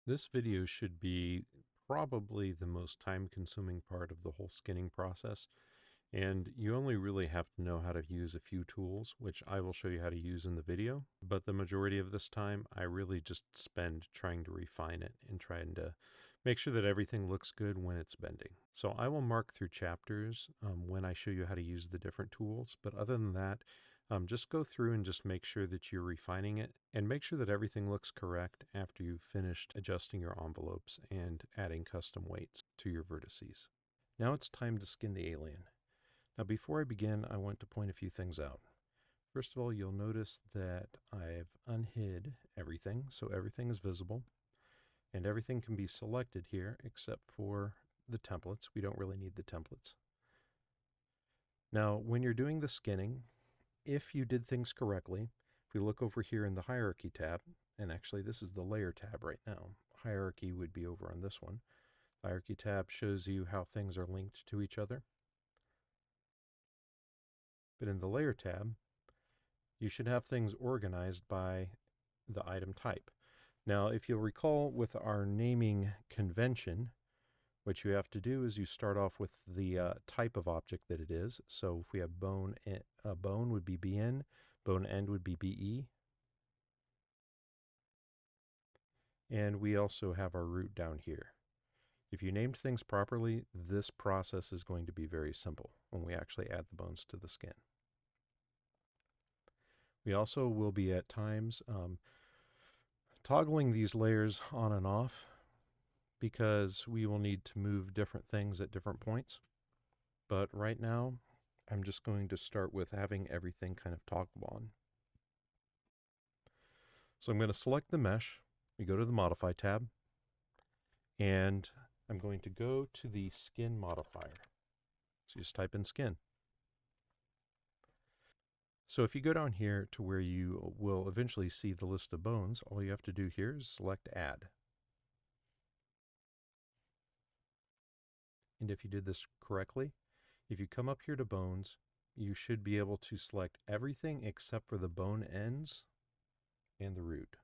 This video should be probably the most time-consuming part of the whole skinning process, and you only really have to know how to use a few tools, which I will show you how to use in the video, but the majority of this time I really just spend trying to refine it and trying to make sure that everything looks good when it's bending. So I will mark through chapters when I show you how to use the different tools, but other than that, just go through and just make sure that you're refining it and make sure that everything looks correct after you've finished adjusting your envelopes and adding custom weights to your vertices. Now it's time to skin the alien. Now before I begin, I want to point a few things out. First of all, you'll notice that I've unhid everything, so everything is visible, and everything can be selected here except for the templates. We don't really need the templates. Now, when you're doing the skinning, if you did things correctly, if we look over here in the hierarchy tab, and actually this is the layer tab right now, hierarchy would be over on this one. Hierarchy tab shows you how things are linked to each other. But in the layer tab, you should have things organized by the item type. Now, if you'll recall with our naming convention, what you have to do is you start off with the type of object that it is. So if we have bone, bone would be BN, bone end would be BE. And we also have our root down here. If you named things properly, this process is going to be very simple when we actually add the bones to the skin. We also will be at times toggling these layers on and off because we will need to move different things at different points. But right now, I'm just going to start with having everything kind of toggled on. So I'm going to select the mesh. We go to the Modify tab, and I'm going to go to the Skin modifier. So you just type in Skin. So if you go down here to where you will eventually see the list of bones, all you have to do here is select Add. And if you did this correctly, if you come up here to bones, you should be able to select everything except for the bone ends and the root.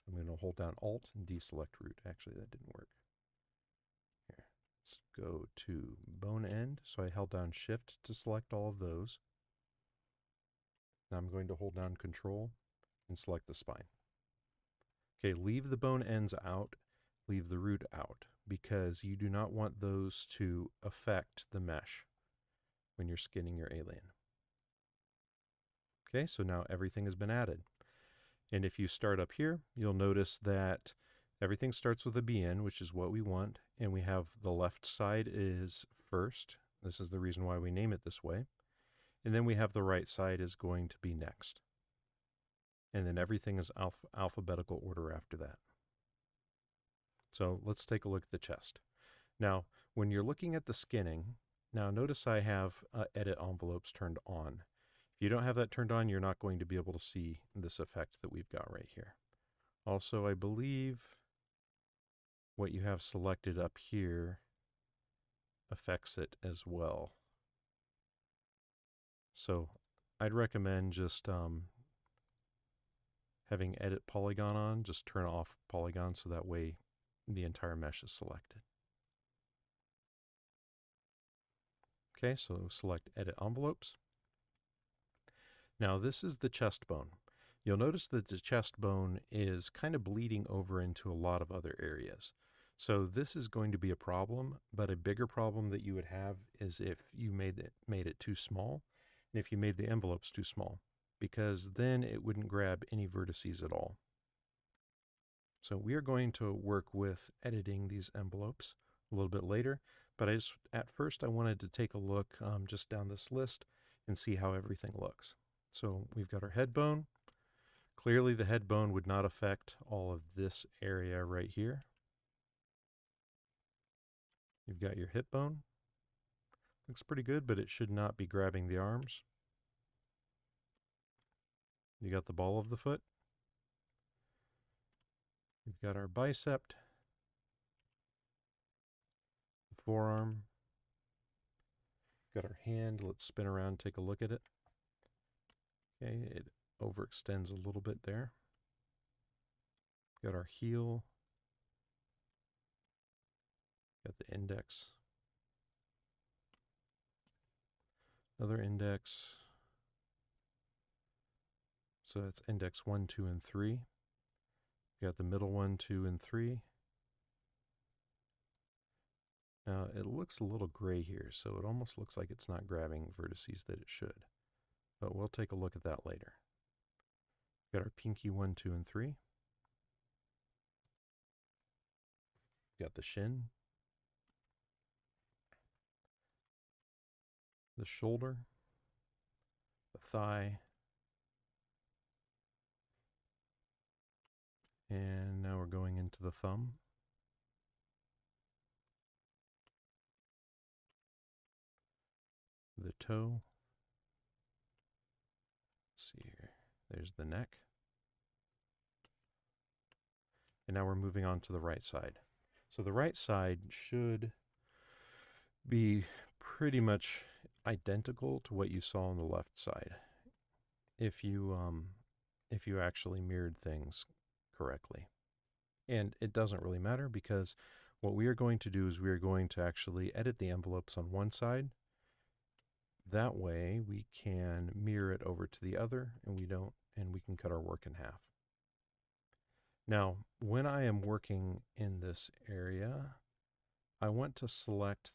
I'm going to hold down Alt and deselect root. Actually, that didn't work. Here, let's go to bone end. So I held down Shift to select all of those. Now I'm going to hold down Control and select the spine. Okay, leave the bone ends out, leave the root out, because you do not want those to affect the mesh when you're skinning your alien. Okay, so now everything has been added. And if you start up here, you'll notice that everything starts with a BN, which is what we want, and we have the left side is first. This is the reason why we name it this way. And then we have the right side is going to be next. And then everything is alphabetical order after that. So let's take a look at the chest. Now, when you're looking at the skinning, now notice I have edit envelopes turned on. If you don't have that turned on, you're not going to be able to see this effect that we've got right here. Also, I believe what you have selected up here affects it as well. So I'd recommend just having edit polygon on, just turn off polygon so that way the entire mesh is selected. Okay, so select edit envelopes. Now this is the chest bone. You'll notice that the chest bone is kind of bleeding over into a lot of other areas. So this is going to be a problem, but a bigger problem that you would have is if you made it too small, and if you made the envelopes too small, because then it wouldn't grab any vertices at all. So we are going to work with editing these envelopes a little bit later, but at first I wanted to take a look just down this list and see how everything looks. So we've got our head bone. Clearly the head bone would not affect all of this area right here. You've got your hip bone. Looks pretty good, but it should not be grabbing the arms. You got the ball of the foot. We've got our bicep, the forearm. We've got our hand. Let's spin around, take a look at it. Okay, it overextends a little bit there. Got our heel. Got the index. Another index. So that's index 1, 2, and 3. Got the middle 1, 2, and 3. Now it looks a little gray here, so it almost looks like it's not grabbing vertices that it should. But we'll take a look at that later. Got our pinky 1, 2, and 3. Got the shin. The shoulder. The thigh. And now we're going into the thumb. The toe. Let's see here. There's the neck. And now we're moving on to the right side. So the right side should be pretty much identical to what you saw on the left side if you actually mirrored things correctly. And it doesn't really matter because what we are going to do is we are going to actually edit the envelopes on one side. That way we can mirror it over to the other and we can cut our work in half. Now, when I am working in this area, I want to select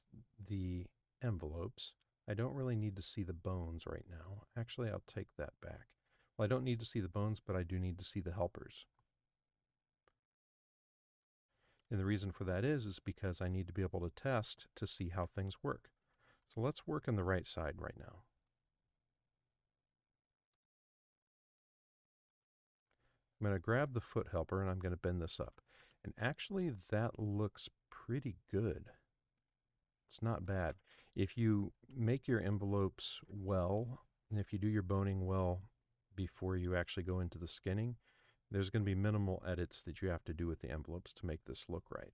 the envelopes. I don't really need to see the bones right now. Actually, I'll take that back. Well, I don't need to see the bones, but I do need to see the helpers. And the reason for that is because I need to be able to test to see how things work. So let's work on the right side right now. I'm going to grab the foot helper and I'm going to bend this up. And actually that looks pretty good. It's not bad. If you make your envelopes well, and if you do your boning well before you actually go into the skinning, there's going to be minimal edits that you have to do with the envelopes to make this look right.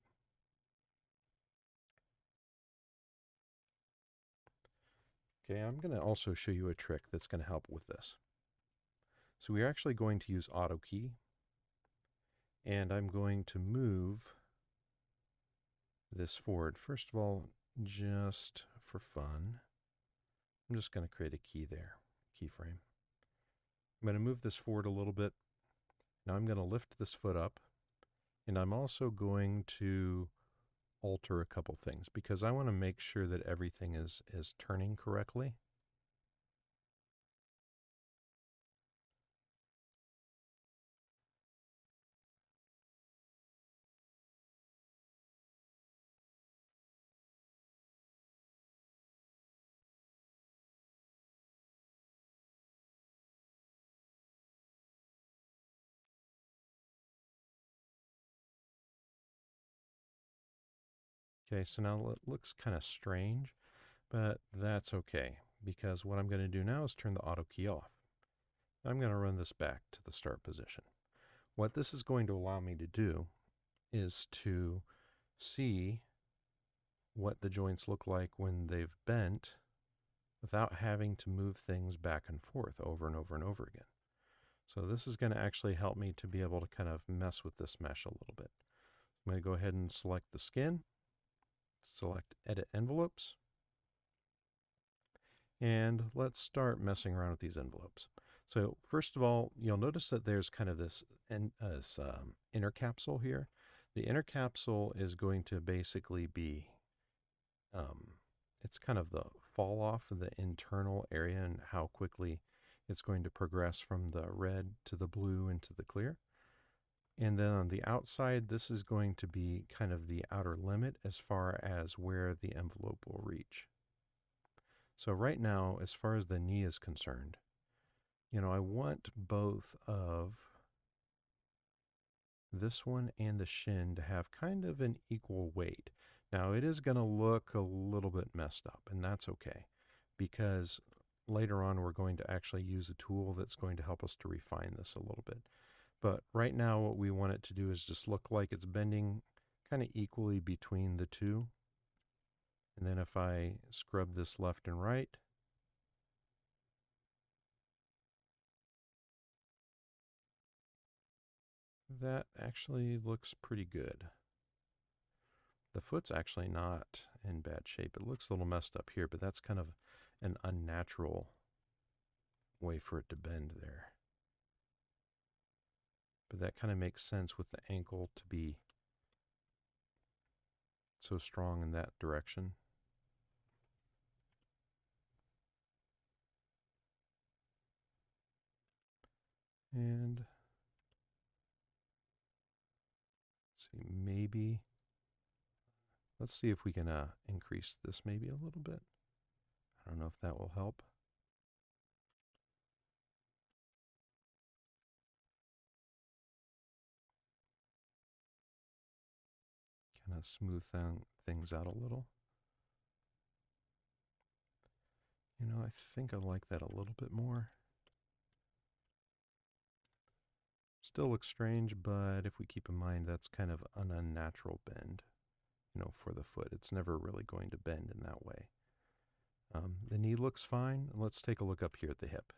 Okay, I'm going to also show you a trick that's going to help with this. So we're actually going to use auto key, and I'm going to move this forward. First of all, just for fun, I'm just going to create a key there, keyframe. I'm going to move this forward a little bit. Now I'm going to lift this foot up, and I'm also going to alter a couple things because I want to make sure that everything is turning correctly. Okay, so now it looks kind of strange, but that's okay, because what I'm going to do now is turn the auto key off. I'm going to run this back to the start position. What this is going to allow me to do is to see what the joints look like when they've bent without having to move things back and forth over and over and over again. So this is going to actually help me to be able to kind of mess with this mesh a little bit. I'm going to go ahead and select the skin. Select Edit Envelopes, and let's start messing around with these envelopes. So first of all, you'll notice that there's kind of this inner capsule here. The inner capsule is going to basically be, it's kind of the fall off of the internal area and how quickly it's going to progress from the red to the blue into the clear. And then on the outside, this is going to be kind of the outer limit as far as where the envelope will reach. So right now, as far as the knee is concerned, I want both of this one and the shin to have kind of an equal weight. Now it is going to look a little bit messed up, and that's okay, because later on we're going to actually use a tool that's going to help us to refine this a little bit. But right now what we want it to do is just look like it's bending kind of equally between the two. And then if I scrub this left and right, That actually looks pretty good. The foot's actually not in bad shape. It looks a little messed up here, but that's kind of an unnatural way for it to bend there. But that kind of makes sense with the ankle to be so strong in that direction. And see, maybe let's see if we can increase this maybe a little bit. I don't know if that will help. Kind of smooth things out a little. You know, I think I like that a little bit more. Still looks strange, but if we keep in mind that's kind of an unnatural bend, you know, for the foot. It's never really going to bend in that way. The knee looks fine. Let's take a look up here at the hip.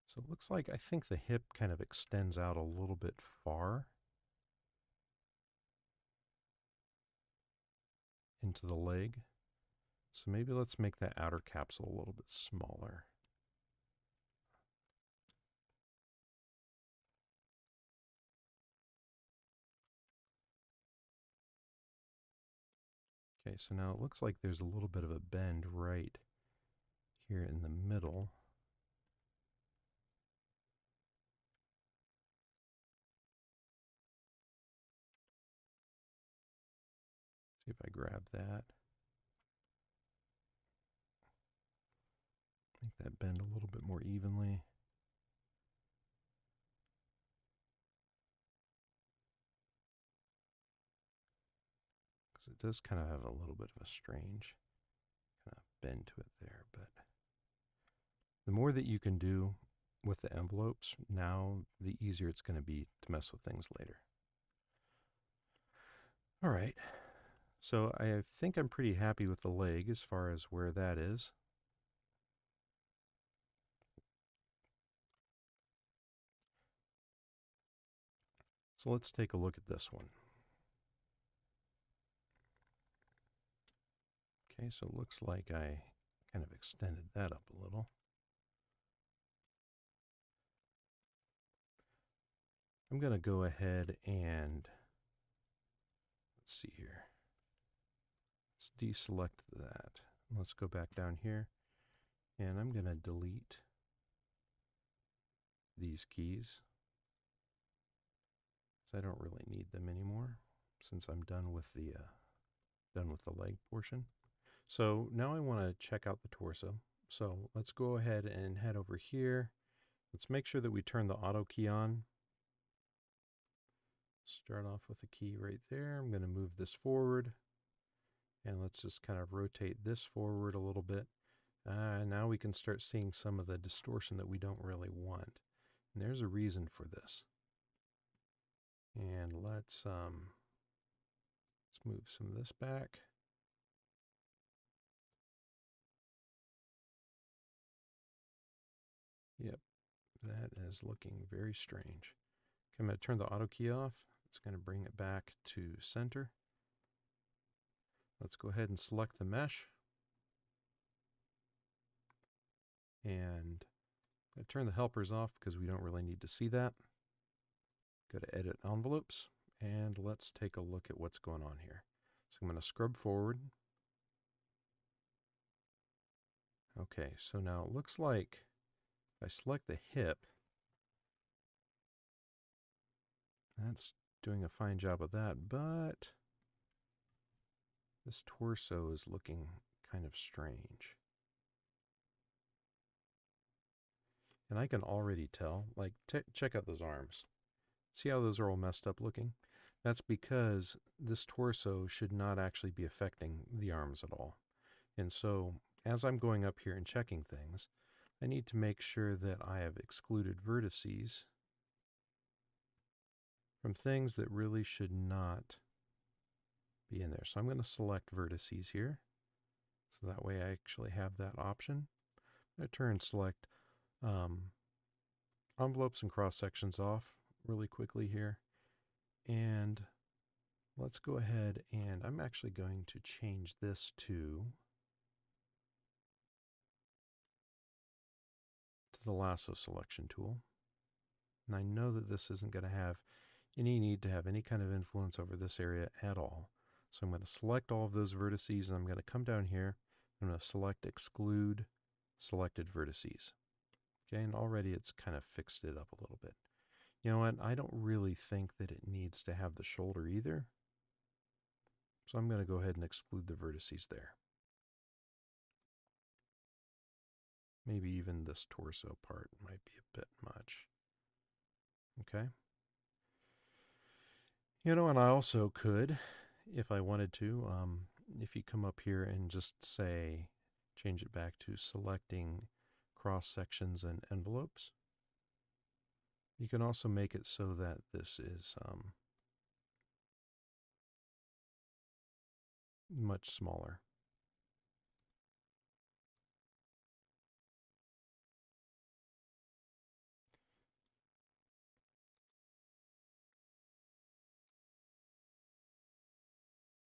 So it looks like I think the hip kind of extends out a little bit far into the leg. So maybe let's make that outer capsule a little bit smaller. Okay, so now it looks like there's a little bit of a bend right here in the middle. See if I grab that. Make that bend a little bit more evenly. Because it does kind of have a little bit of a strange kind of bend to it there. But the more that you can do with the envelopes, now the easier it's going to be to mess with things later. All right. So I think I'm pretty happy with the leg as far as where that is. So let's take a look at this one. Okay, so it looks like I kind of extended that up a little. I'm going to go ahead and, let's see here. Let's deselect that. Let's go back down here, and I'm going to delete these keys. I don't really need them anymore since I'm done with the leg portion. So now I want to check out the torso. So let's go ahead and head over here. Let's make sure that we turn the auto key on. Start off with a key right there. I'm going to move this forward. And let's just kind of rotate this forward a little bit. Now we can start seeing some of the distortion that we don't really want. And there's a reason for this. And let's move some of this back. Yep, that is looking very strange. Okay, I'm going to turn the auto key off. It's going to bring it back to center. Let's go ahead and select the mesh. And I'm going to turn the helpers off because we don't really need to see that. Go to Edit Envelopes, and let's take a look at what's going on here. So I'm going to scrub forward. Okay, so now it looks like if I select the hip, that's doing a fine job of that, but this torso is looking kind of strange. And I can already tell, like, check out those arms. See how those are all messed up looking? That's because this torso should not actually be affecting the arms at all. And so as I'm going up here and checking things, I need to make sure that I have excluded vertices from things that really should not be in there. So I'm going to select vertices here. So that way I actually have that option. I turn select envelopes and cross sections off really quickly here. And let's go ahead and I'm actually going to change this to the lasso selection tool. And I know that this isn't going to have any need to have any kind of influence over this area at all. So I'm going to select all of those vertices and I'm going to come down here. I'm going to select exclude selected vertices. Okay, and already it's kind of fixed it up a little bit. You know what? I don't really think that it needs to have the shoulder either. So I'm going to go ahead and exclude the vertices there. Maybe even this torso part might be a bit much. Okay. You know, and I also could, if I wanted to, if you come up here and just say, change it back to selecting cross sections and envelopes, you can also make it so that this is much smaller.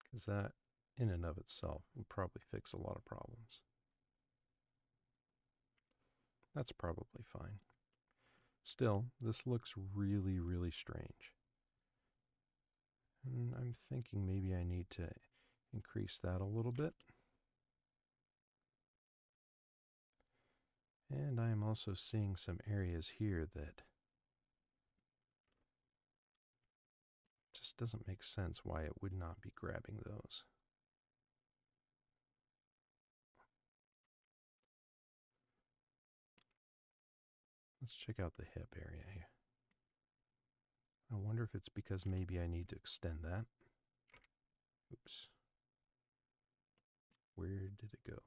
Because that, in and of itself, would probably fix a lot of problems. That's probably fine. Still, this looks really, really strange. And I'm thinking maybe I need to increase that a little bit. And I am also seeing some areas here that just doesn't make sense why it would not be grabbing those. Let's check out the hip area here. I wonder if it's because maybe I need to extend that. Oops. Where did it go?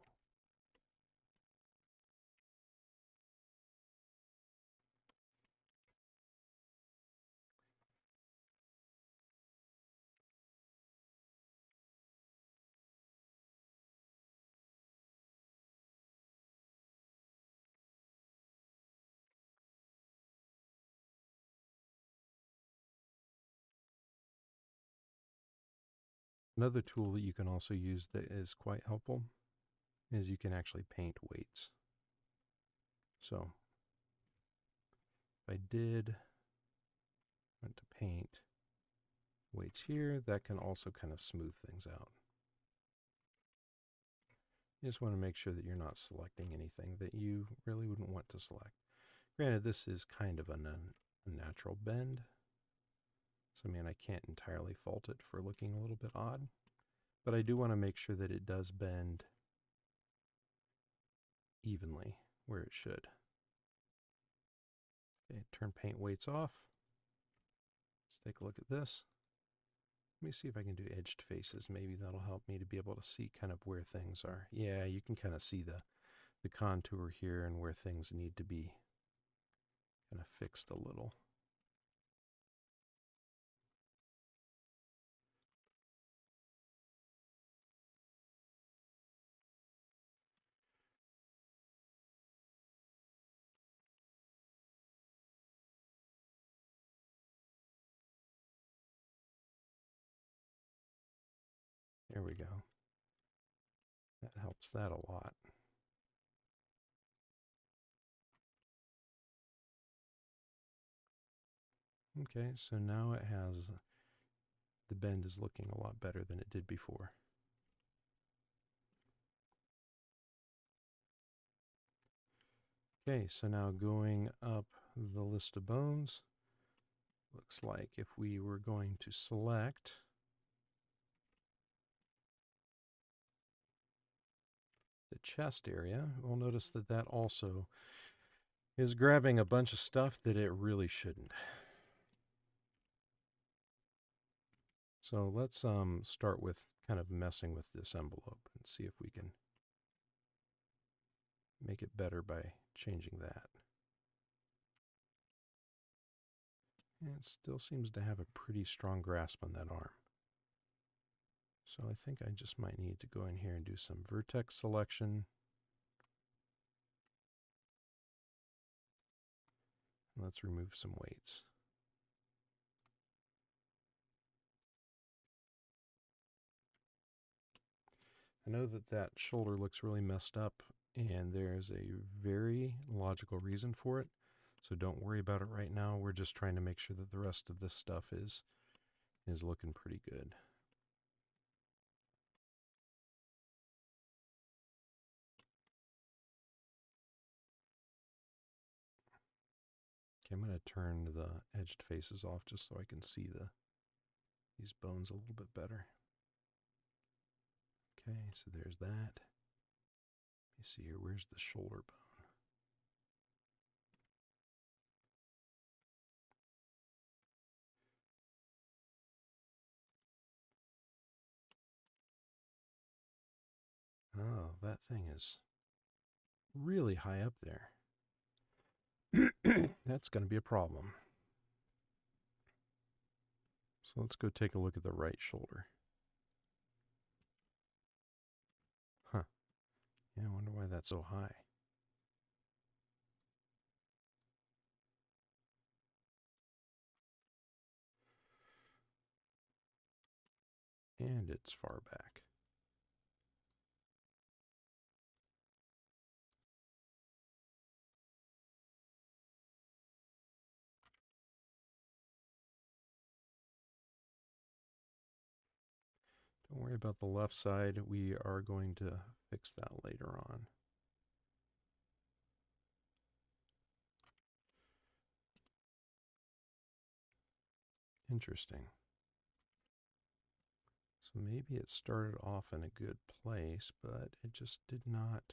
Another tool that you can also use that is quite helpful is you can actually paint weights. So if I went to paint weights here, that can also kind of smooth things out. You just want to make sure that you're not selecting anything that you really wouldn't want to select. Granted, this is kind of a natural bend, so I mean I can't entirely fault it for looking a little bit odd, but I do want to make sure that it does bend evenly where it should. Okay, turn paint weights off. Let's take a look at this. Let me see if I can do edged faces. Maybe that'll help me to be able to see kind of where things are. Yeah, you can kind of see the contour here and where things need to be kind of fixed a little. There we go. That helps that a lot. Okay, so now it has, the bend is looking a lot better than it did before. Okay, so now going up the list of bones, looks like if we were going to select the chest area, we'll notice that that also is grabbing a bunch of stuff that it really shouldn't. So let's start with kind of messing with this envelope and see if we can make it better by changing that. And it still seems to have a pretty strong grasp on that arm. So I think I just might need to go in here and do some vertex selection. Let's remove some weights. I know that that shoulder looks really messed up, and there's a very logical reason for it, so don't worry about it right now. We're just trying to make sure that the rest of this stuff is looking pretty good. Okay, I'm going to turn the edged faces off just so I can see these bones a little bit better. Okay, so there's that. Let me see here, where's the shoulder bone? Oh, that thing is really high up there. That's going to be a problem. So let's go take a look at the right shoulder. Huh. Yeah, I wonder why that's so high. And it's far back. Don't worry about the left side. We are going to fix that later on. Interesting. So maybe it started off in a good place, but it just did not.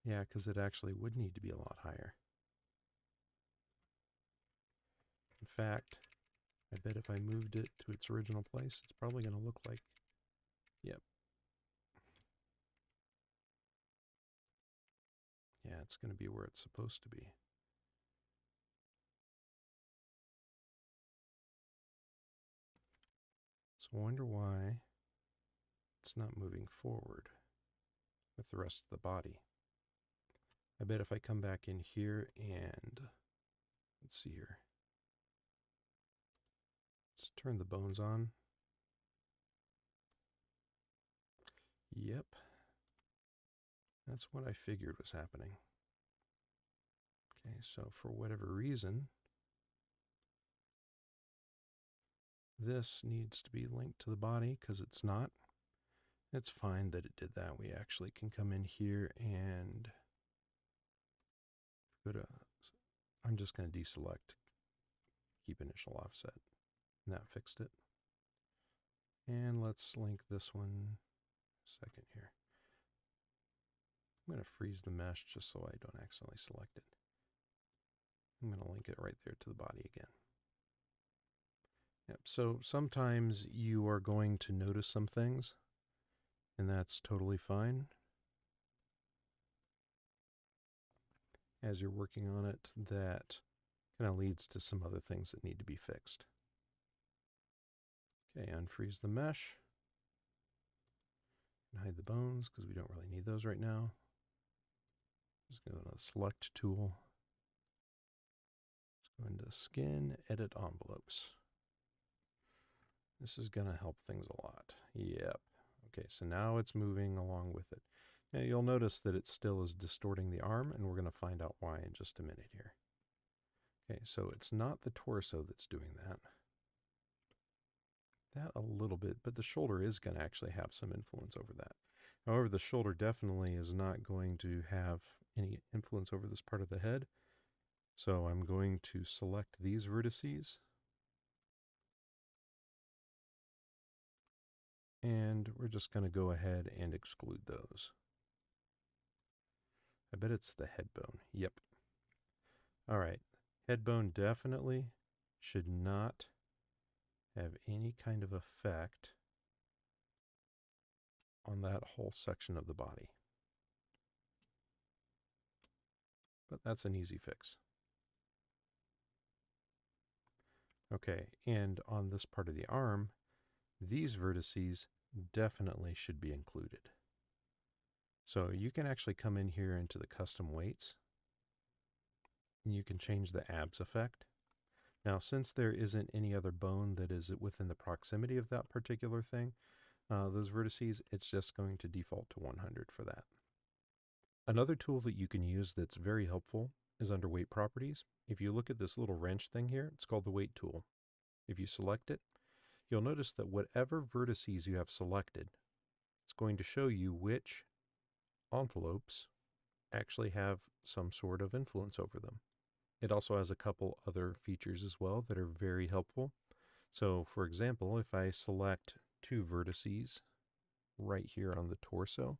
Yeah, because it actually would need to be a lot higher. In fact, I bet if I moved it to its original place, it's probably going to look like, yep. Yeah, it's going to be where it's supposed to be. So I wonder why it's not moving forward with the rest of the body. I bet if I come back in here and, let's see here. Let's turn the bones on. Yep. That's what I figured was happening. Okay, so for whatever reason, this needs to be linked to the body because it's not. It's fine that it did that. We actually can come in here and go to, I'm just going to deselect, keep initial offset, and that fixed it. And let's link this one second here. I'm going to freeze the mesh just so I don't accidentally select it. I'm going to link it right there to the body again. Yep, so sometimes you are going to notice some things, and that's totally fine. As you're working on it, that kind of leads to some other things that need to be fixed. Okay, unfreeze the mesh. And hide the bones because we don't really need those right now. Just go to the select tool. Let's go into skin, edit envelopes. This is going to help things a lot. Yep. Okay, so now it's moving along with it. Now you'll notice that it still is distorting the arm, and we're going to find out why in just a minute here. Okay, so it's not the torso that's doing that. That a little bit, but the shoulder is going to actually have some influence over that. However, the shoulder definitely is not going to have any influence over this part of the head. So I'm going to select these vertices. And we're just going to go ahead and exclude those. I bet it's the head bone. Yep. All right. Head bone definitely should not have any kind of effect on that whole section of the body. But that's an easy fix. Okay, and on this part of the arm, these vertices definitely should be included. So you can actually come in here into the custom weights, and you can change the abs effect. Now, since there isn't any other bone that is within the proximity of that particular thing, those vertices, it's just going to default to 100 for that. Another tool that you can use that's very helpful is under weight properties. If you look at this little wrench thing here, it's called the weight tool. If you select it, you'll notice that whatever vertices you have selected, it's going to show you which envelopes actually have some sort of influence over them. It also has a couple other features as well that are very helpful. So, for example, if I select two vertices right here on the torso,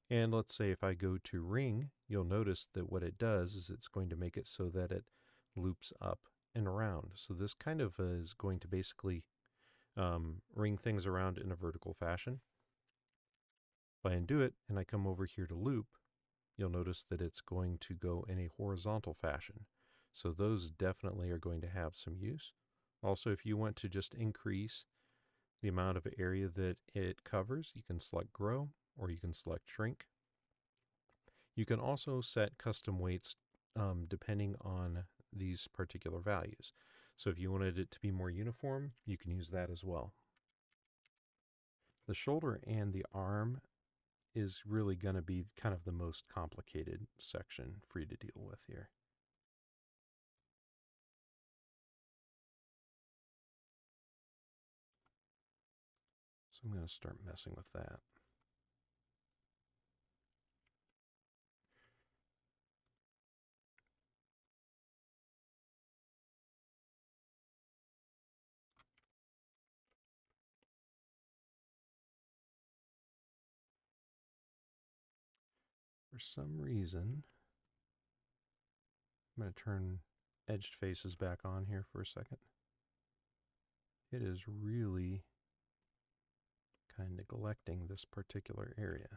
and let's say if I go to ring, you'll notice that what it does is it's going to make it so that it loops up and around. So this kind of is going to basically ring things around in a vertical fashion. If I undo it and I come over here to loop, you'll notice that it's going to go in a horizontal fashion. So those definitely are going to have some use. Also, if you want to just increase the amount of area that it covers, you can select grow or you can select shrink. You can also set custom weights depending on these particular values. So if you wanted it to be more uniform, you can use that as well. The shoulder and the arm is really going to be kind of the most complicated section for you to deal with here. So I'm going to start messing with that. For some reason, I'm going to turn edged faces back on here for a second. It is really kind of neglecting this particular area.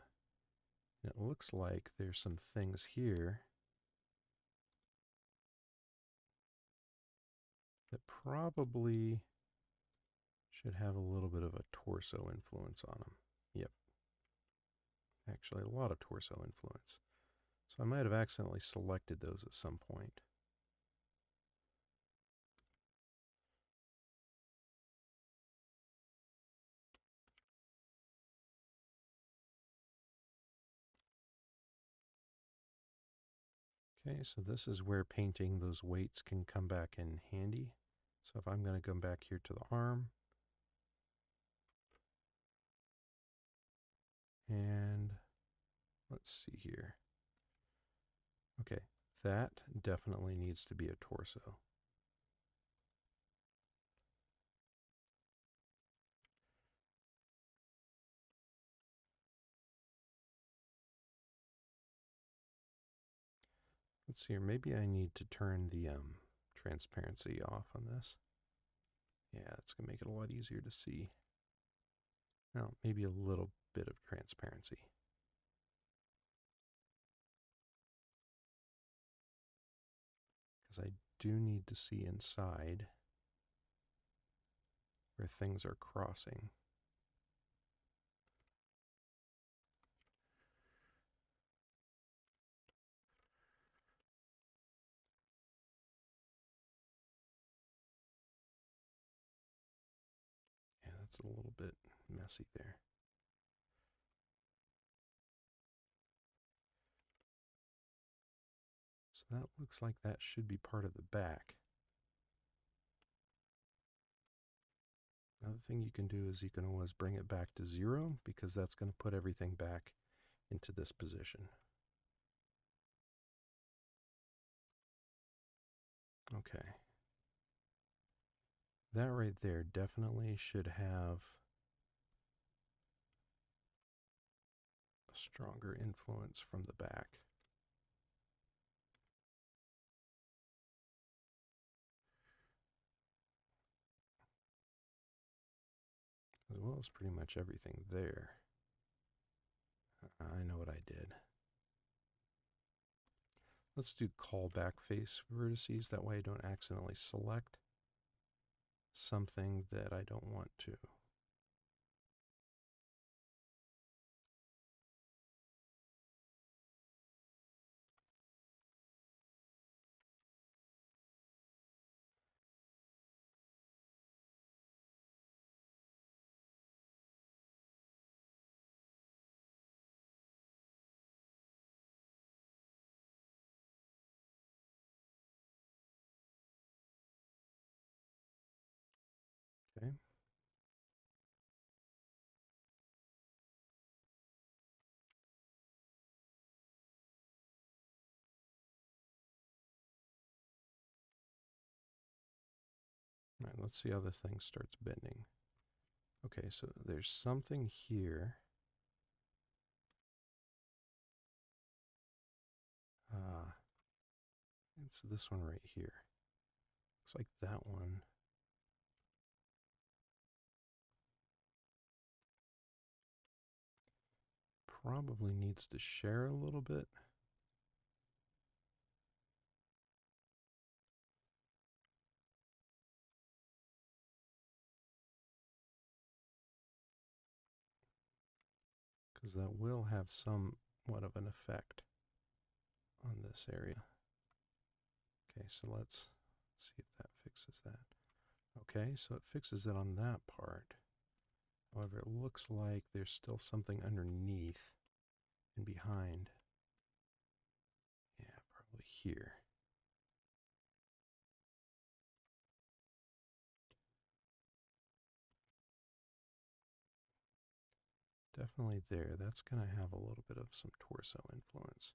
And it looks like there's some things here that probably should have a little bit of a torso influence on them. Yep. Actually, a lot of torso influence. So I might have accidentally selected those at some point. Okay, so this is where painting those weights can come back in handy. So if I'm going to come back here to the arm, and let's see here. Okay, that definitely needs to be a torso. Let's see here, maybe I need to turn the transparency off on this. Yeah, it's going to make it a lot easier to see. Now, maybe a little bit of transparency. Because I do need to see inside where things are crossing. Yeah, that's a little bit messy there. So that looks like that should be part of the back. Another thing you can do is you can always bring it back to 0 because that's going to put everything back into this position. Okay. That right there definitely should have a stronger influence from the back. As well as pretty much everything there. I know what I did. Let's do callback face vertices. That way I don't accidentally select something that I don't want to. right, let's see how this thing starts bending. Okay, so there's something here. It's this one right here. Looks like that one. Probably needs to share a little bit. Because that will have somewhat of an effect on this area. Okay, so let's see if that fixes that. Okay, so it fixes it on that part. However, it looks like there's still something underneath and behind. Yeah, probably here. Definitely there. That's going to have a little bit of some torso influence.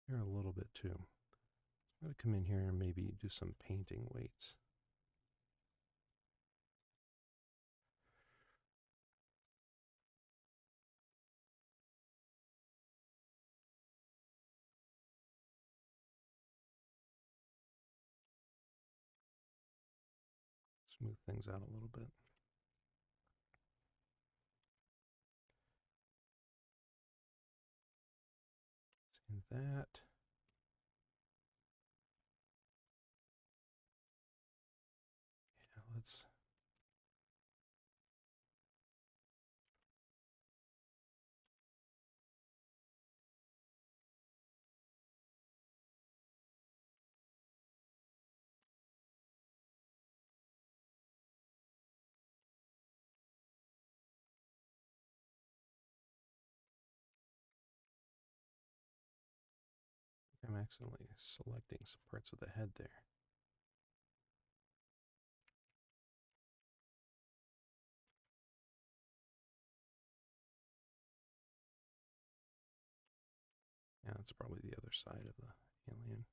Here a little bit too. I'm going to come in here and maybe do some painting weights. Smooth things out a little bit. See that. Yeah, let's. I'm accidentally selecting some parts of the head there. Yeah, that's probably the other side of the alien.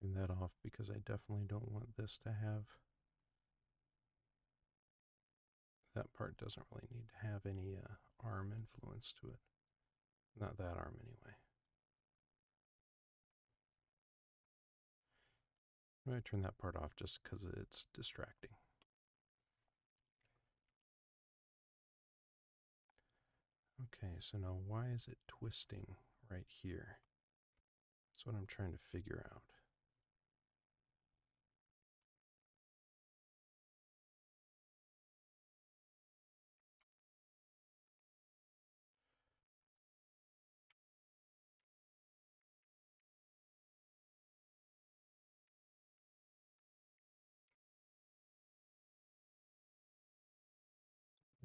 Turn that off because I definitely don't want this to have. That part doesn't really need to have any arm influence to it. Not that arm anyway. I'm going to turn that part off just because it's distracting. Okay, so now why is it twisting right here? That's what I'm trying to figure out.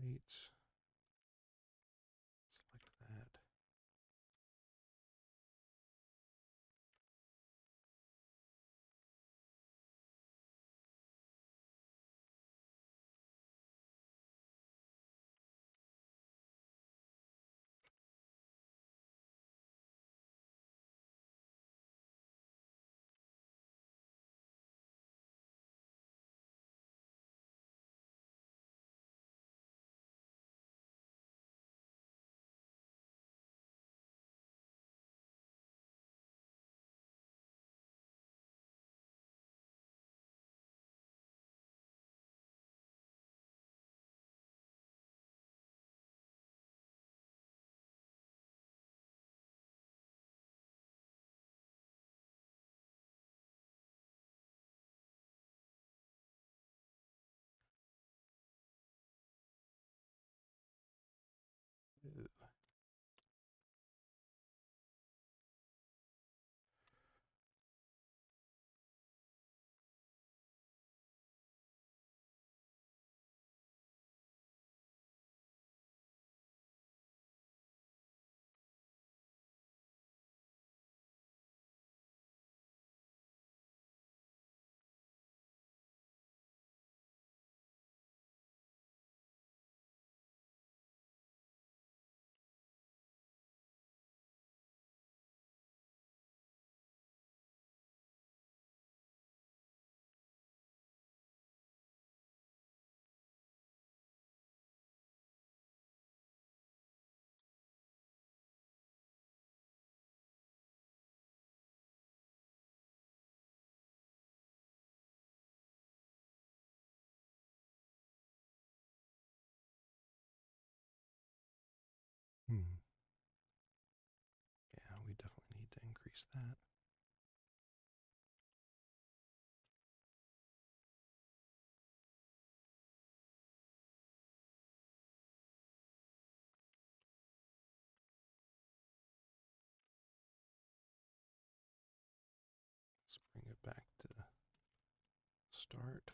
weights. Select that. Ew. Hmm. Yeah, we definitely need to increase that. Let's bring it back to start.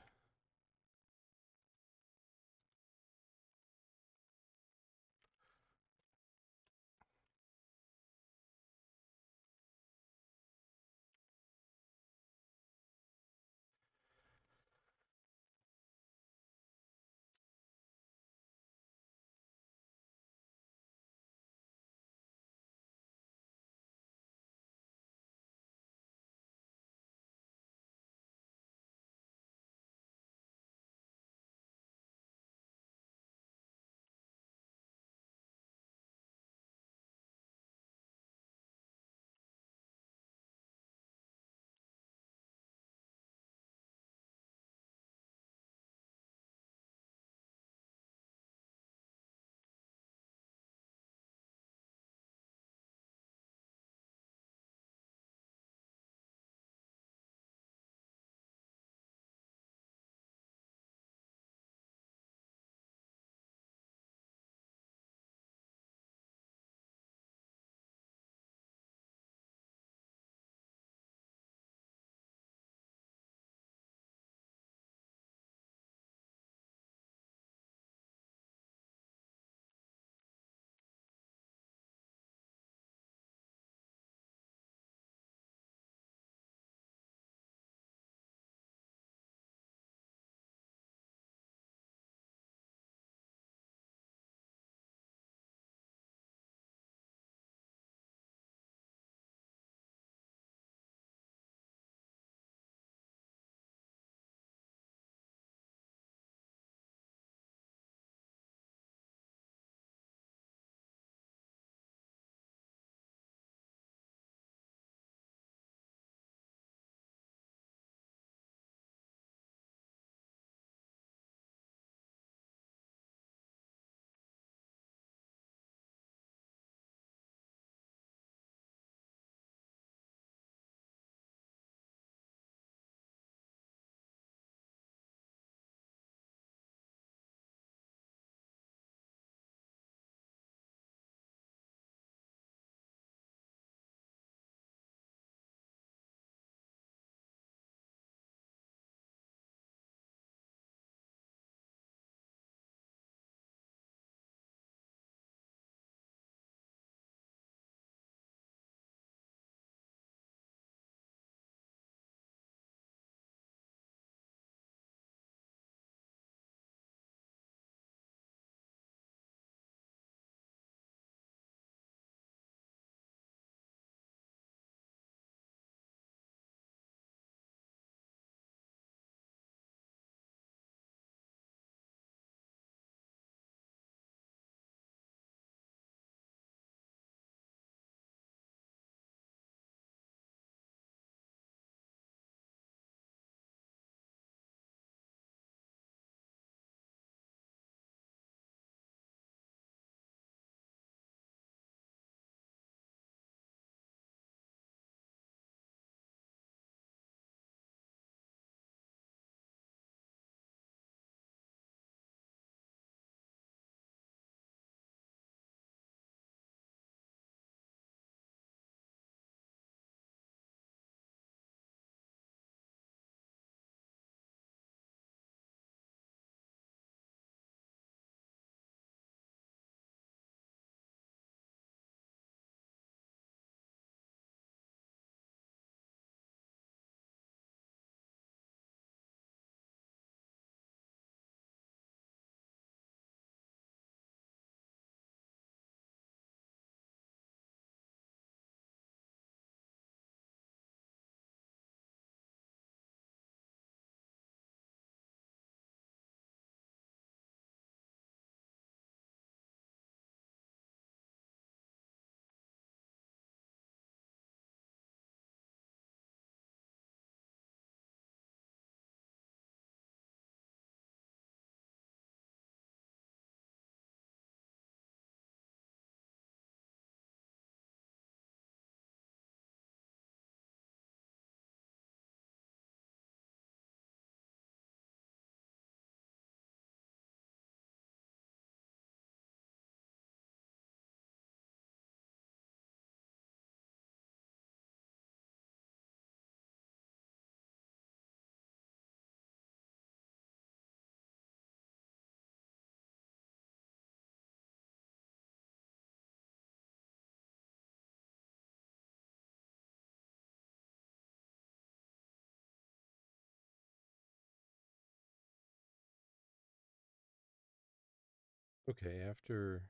Okay, after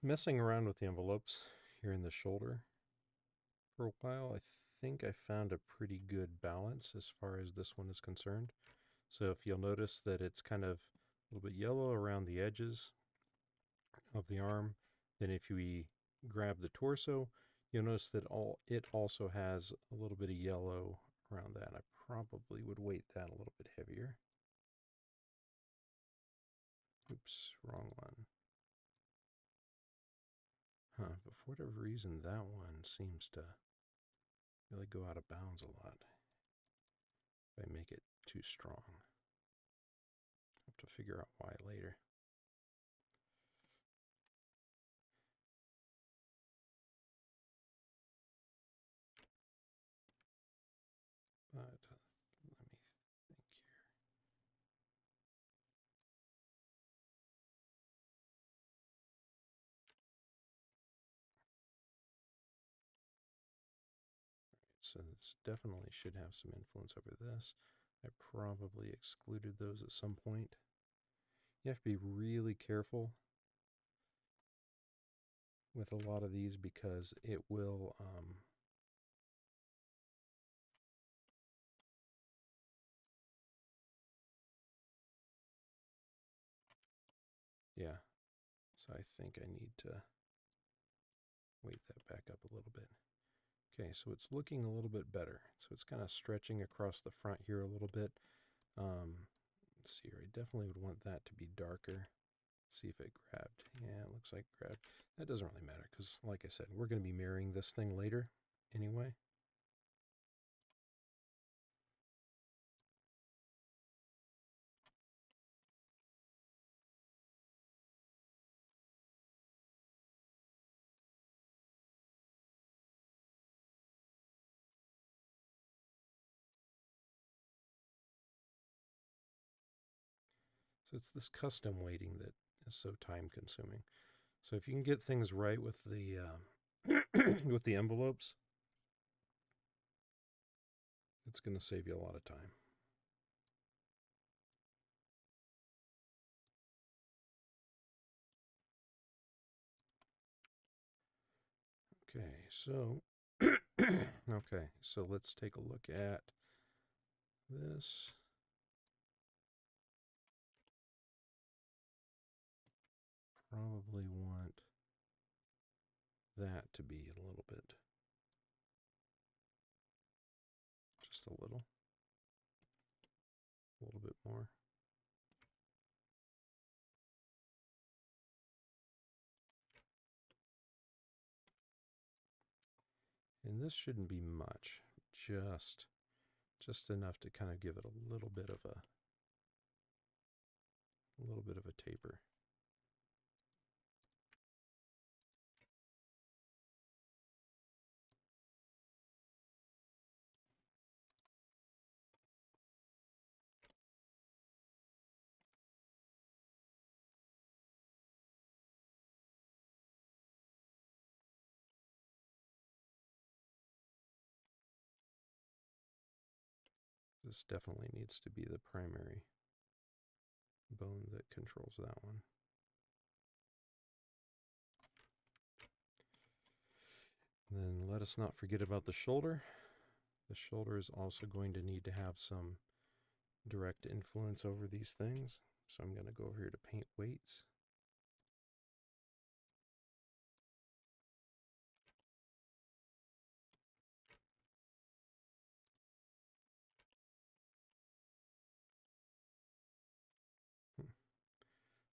messing around with the envelopes here in the shoulder for a while, I think I found a pretty good balance as far as this one is concerned. So if you'll notice that it's kind of a little bit yellow around the edges of the arm, then if we grab the torso, you'll notice that it also has a little bit of yellow around that. I probably would weight that a little bit heavier. Oops, wrong one. Huh, but for whatever reason, that one seems to really go out of bounds a lot if I make it too strong. I'll have to figure out why later. But let me think here. So this definitely should have some influence over this. I probably excluded those at some point. You have to be really careful with a lot of these because it will yeah, so I think I need to weight that back up a little bit. Okay, so it's looking a little bit better. So it's kind of stretching across the front here a little bit. Let's see here, I definitely would want that to be darker. See if it grabbed. Yeah, it looks like it grabbed. That doesn't really matter because, like I said, we're going to be mirroring this thing later anyway. So it's this custom weighting that is so time consuming. So if you can get things right with the with the envelopes, it's going to save you a lot of time. Okay, so okay, so let's take a look at this. Probably want that to be a little bit, just a little bit more. And this shouldn't be much, just enough to kind of give it a little bit of a taper. This definitely needs to be the primary bone that controls that one. And then let us not forget about the shoulder. The shoulder is also going to need to have some direct influence over these things. So I'm going to go over here to paint weights.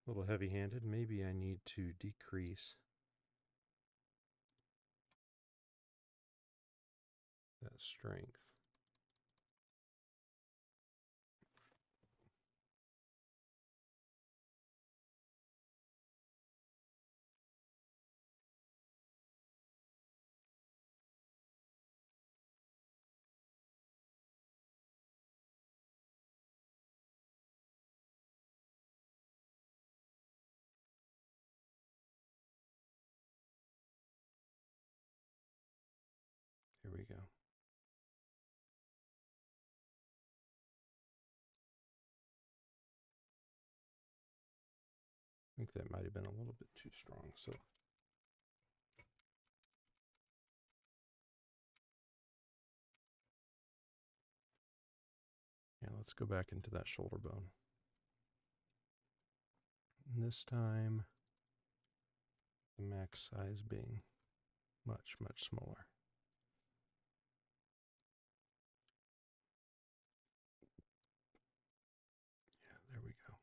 A little heavy-handed. Maybe I need to decrease that strength. Here we go. I think that might have been a little bit too strong. So yeah, let's go back into that shoulder bone. And this time, the max size being much, much smaller. Yeah, there we go.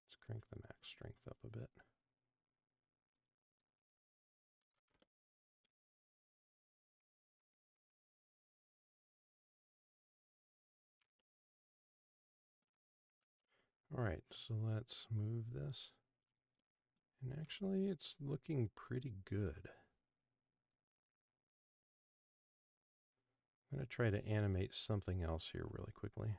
Let's crank the max strength up a bit. All right, so let's move this. And actually, it's looking pretty good. I'm going to try to animate something else here really quickly.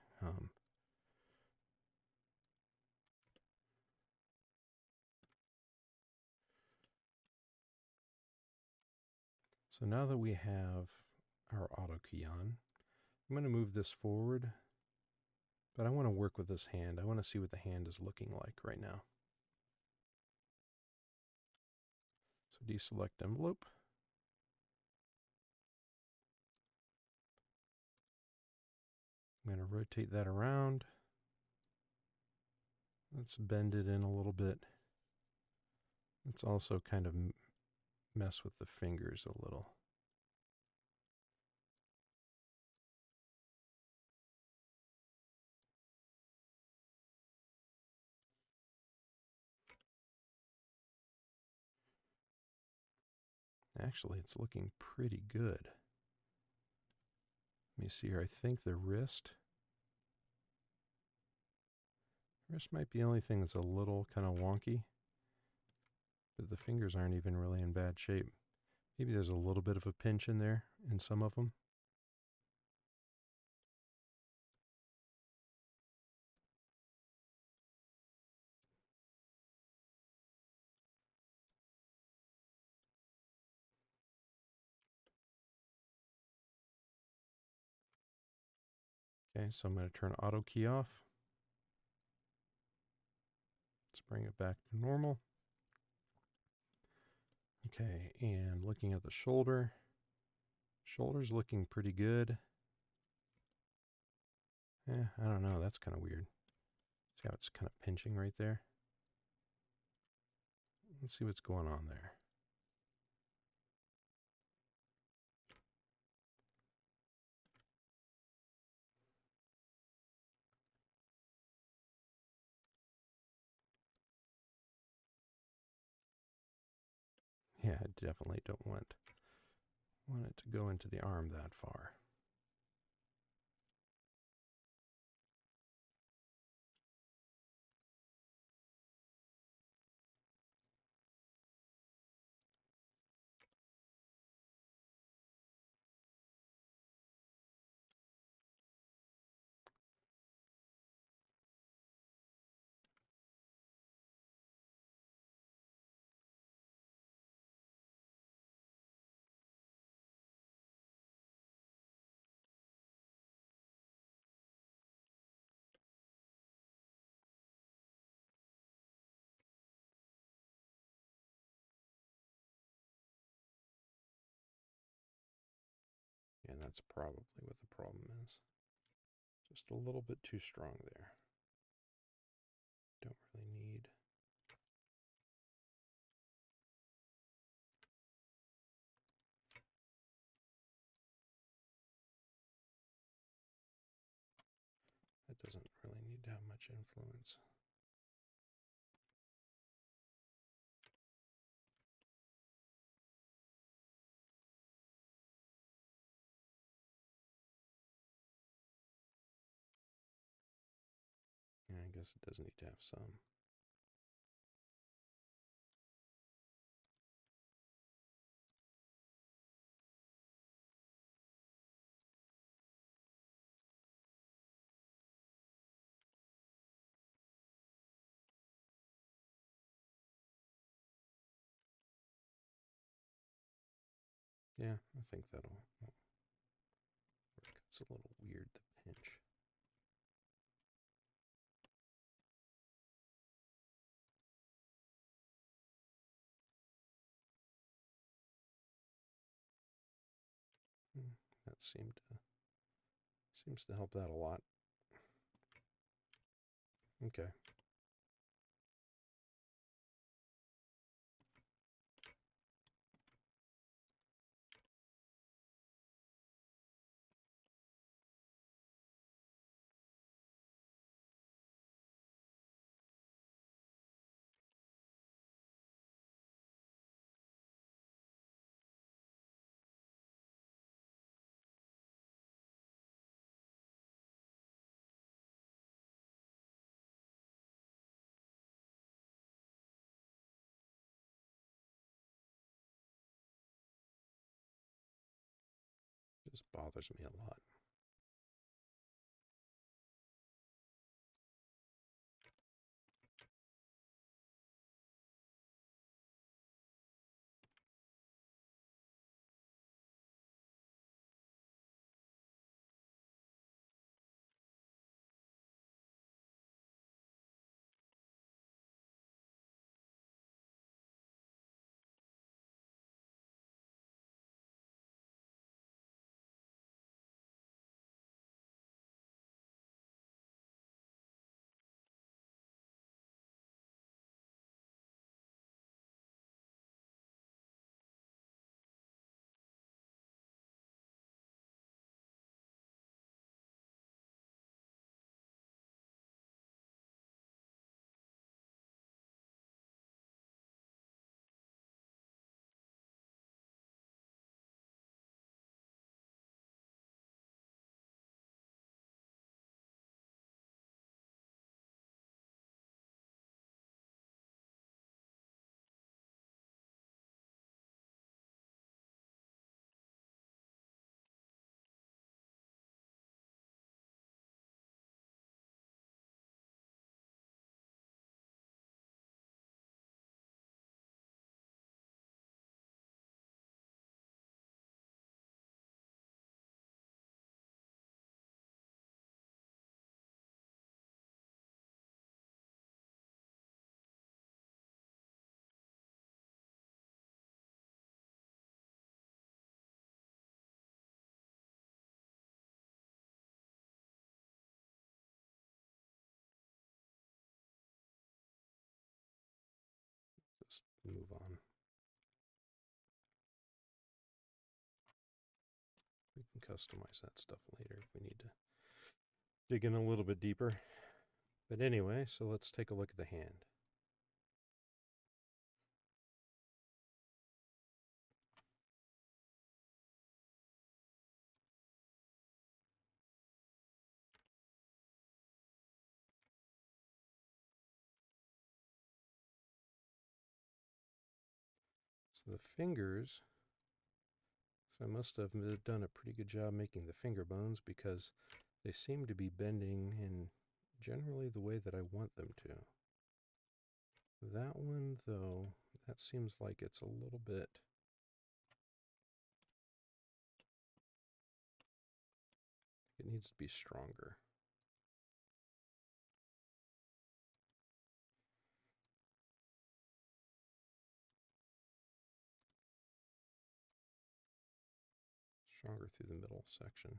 So now that we have our auto key on, I'm going to move this forward, but I want to work with this hand. I want to see what the hand is looking like right now. So deselect envelope. I'm going to rotate that around. Let's bend it in a little bit. Let's also kind of mess with the fingers a little. Actually, it's looking pretty good. Let me see here. I think the wrist might be the only thing that's a little kind of wonky, but the fingers aren't even really in bad shape. Maybe there's a little bit of a pinch in there in some of them. Okay, so I'm going to turn auto key off. Let's bring it back to normal. Okay, and looking at the shoulder. Shoulder's looking pretty good. I don't know, that's kind of weird. See how it's kind of pinching right there? Let's see what's going on there. Yeah, I definitely don't want it to go into the arm that far. And that's probably what the problem is. Just a little bit too strong there. Don't really need. That doesn't really need to have much influence. Yeah, I guess it does need to have some. Yeah, I think that'll work. It's a little weird, the pinch. That seems to help that a lot. Okay. This bothers me a lot. Just move on. We can customize that stuff later if we need to dig in a little bit deeper. But anyway, so let's take a look at the hand. So the fingers, so I must have done a pretty good job making the finger bones because they seem to be bending in generally the way that I want them to. That one, though, that seems like it's a little bit. It needs to be stronger. Stronger through the middle section.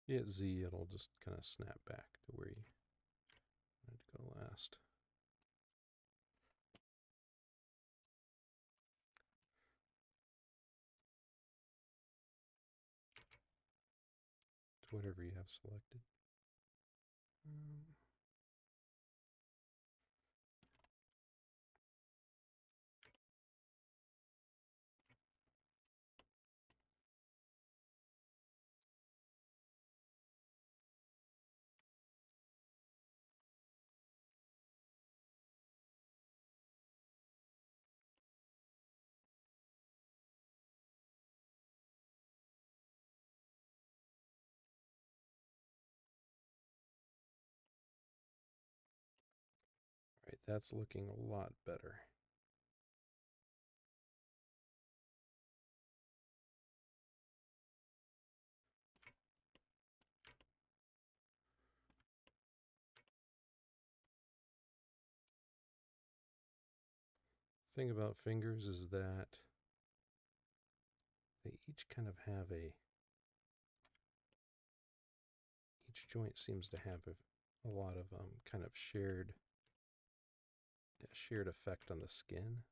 You hit Z, it'll just kind of snap back to where you wanted to go last. To whatever you have selected. All right, that's looking a lot better. Thing about fingers is that they each kind of have each joint seems to have a lot of kind of shared effect on the skin.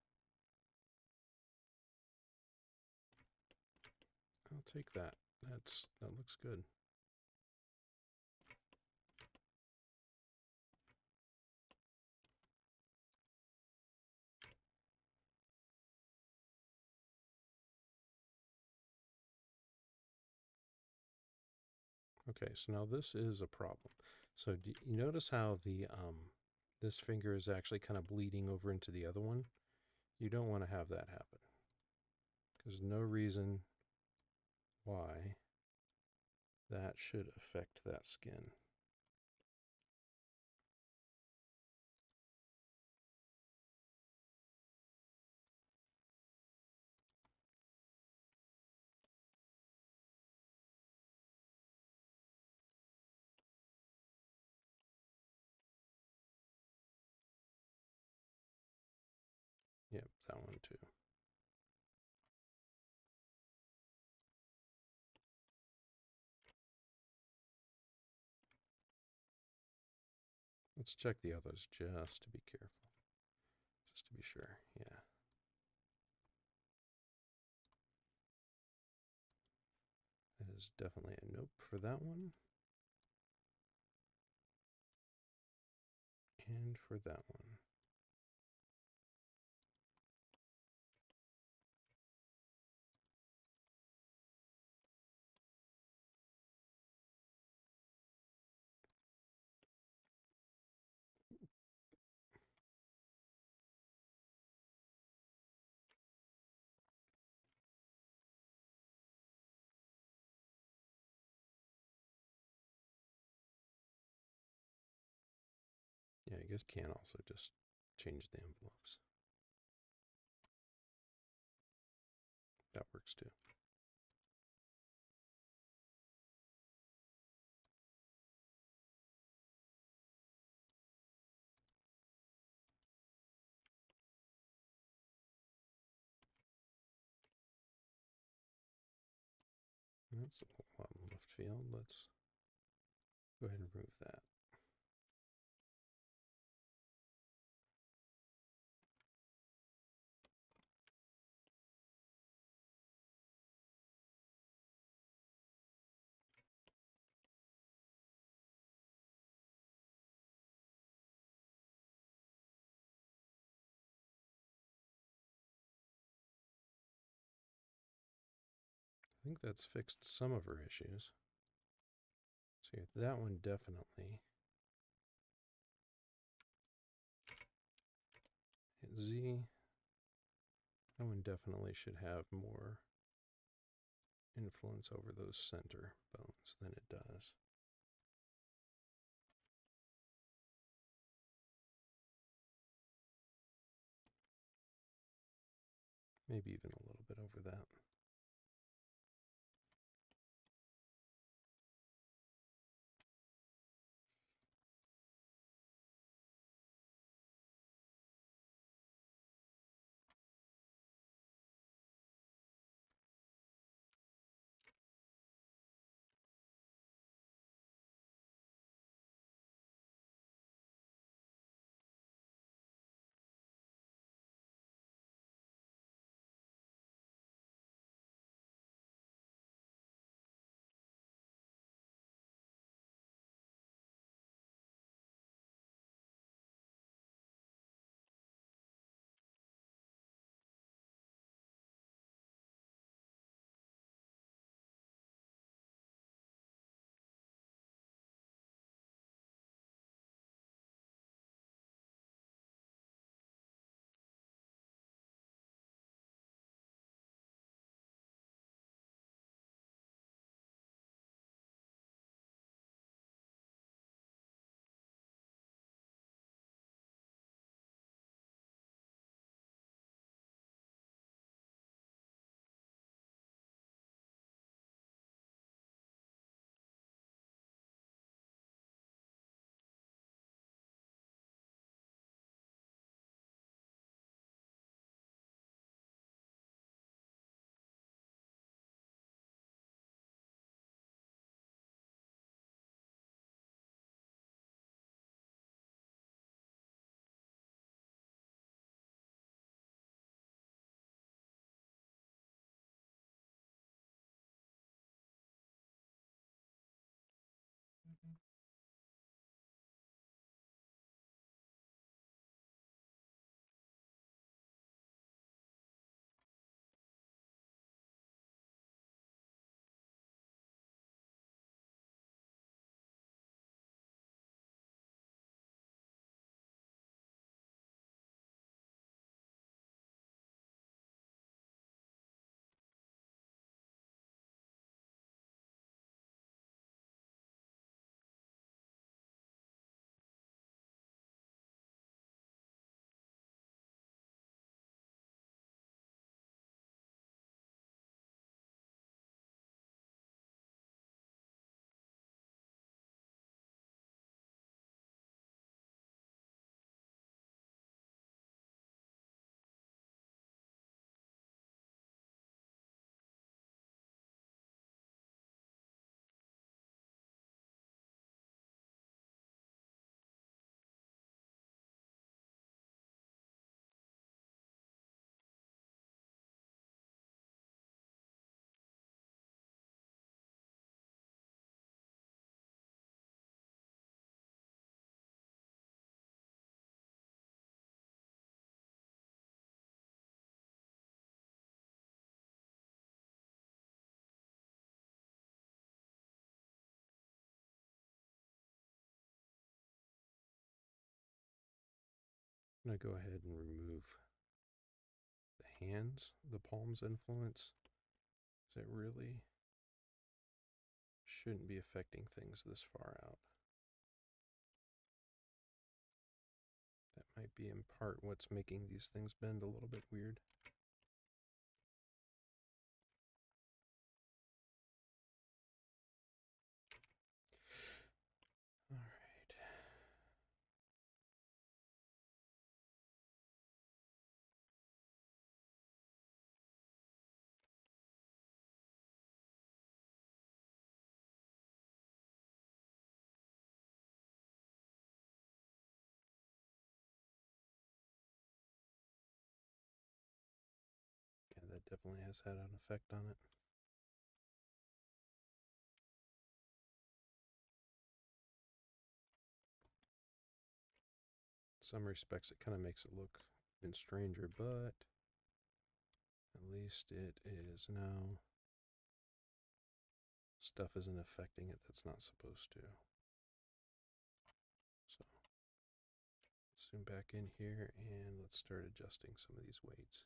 I'll take that. That looks good. Okay, so now this is a problem. So do you notice how the this finger is actually kind of bleeding over into the other one? You don't want to have that happen. There's no reason why that should affect that skin. Yep, that one too. Let's check the others just to be careful. Just to be sure, yeah. That is definitely a nope for that one. And for that one. Yeah, I guess can also just change the envelopes. That works too. That's a lot in left field. Let's go ahead and remove that. I think that's fixed some of her issues. So that one definitely. Hit Z. That one definitely should have more influence over those center bones than it does. Maybe even a little bit over that. I'm going to go ahead and remove the hands, the palm's influence. It really shouldn't be affecting things this far out. That might be in part what's making these things bend a little bit weird. All right. Yeah, that definitely has had an effect on it. In some respects, it kind of makes it look even stranger, but at least it is now. Stuff isn't affecting it that's not supposed to. So let's zoom back in here and let's start adjusting some of these weights.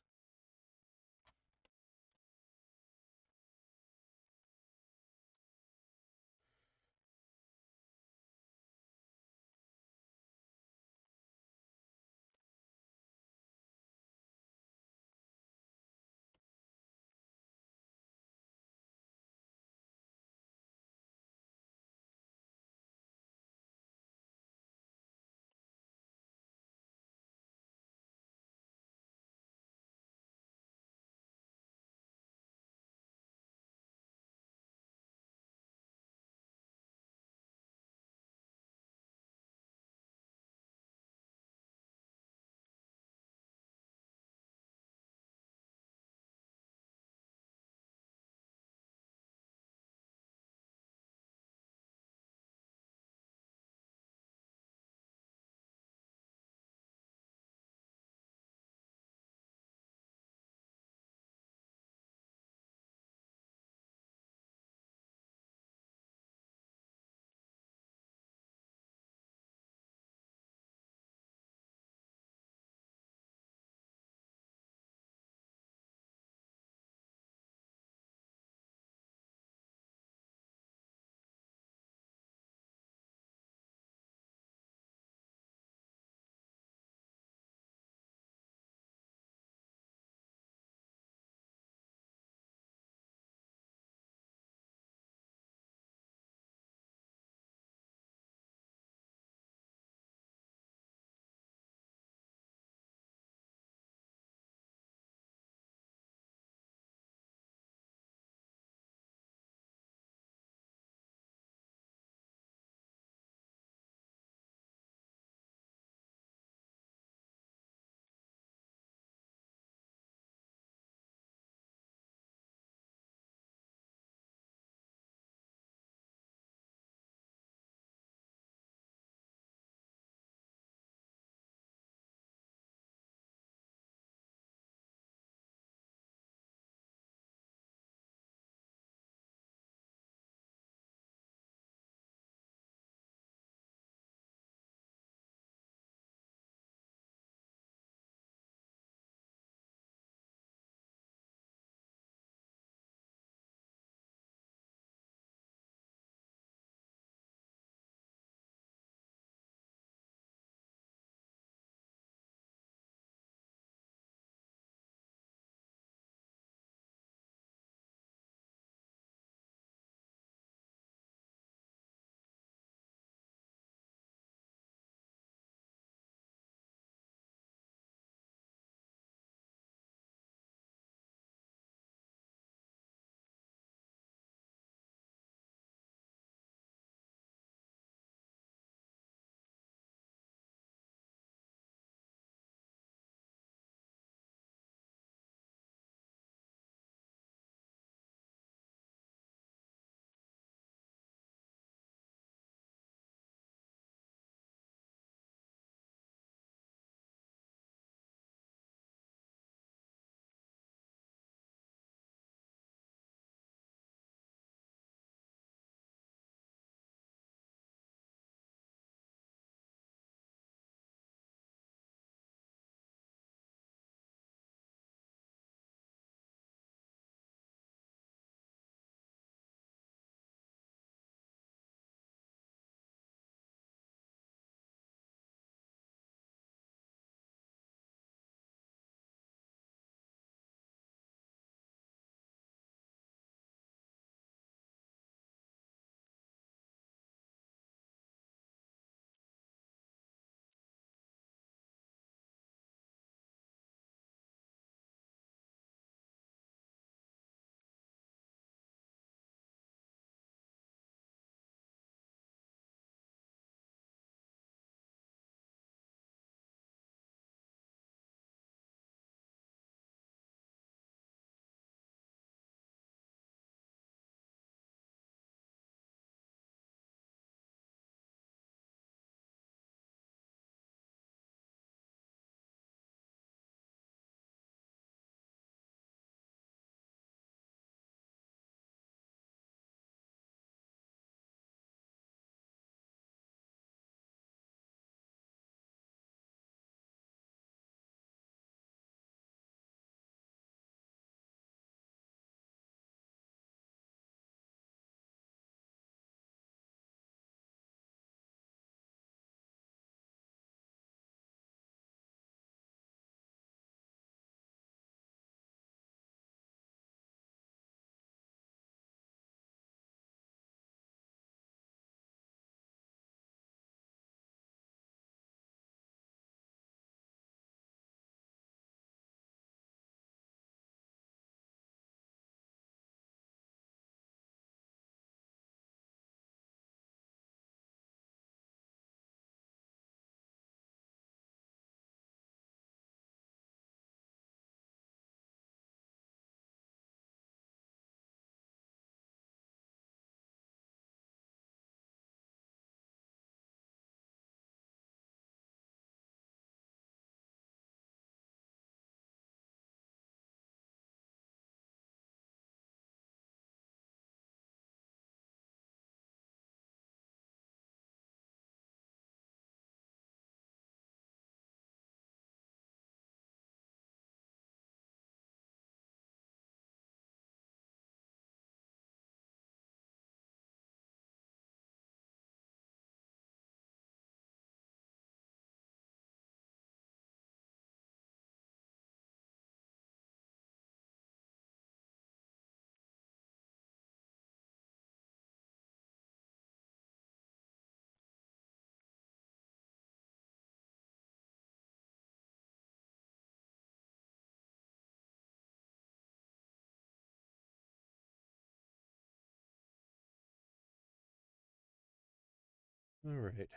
All right.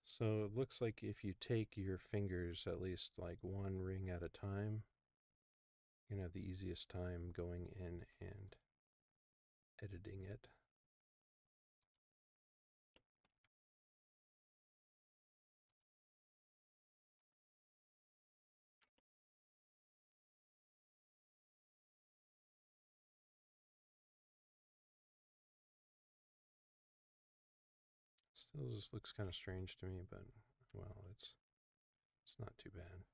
So it looks like if you take your fingers at least like one ring at a time, you're going to have the easiest time going in and editing it. Still just looks kind of strange to me, but well, it's not too bad.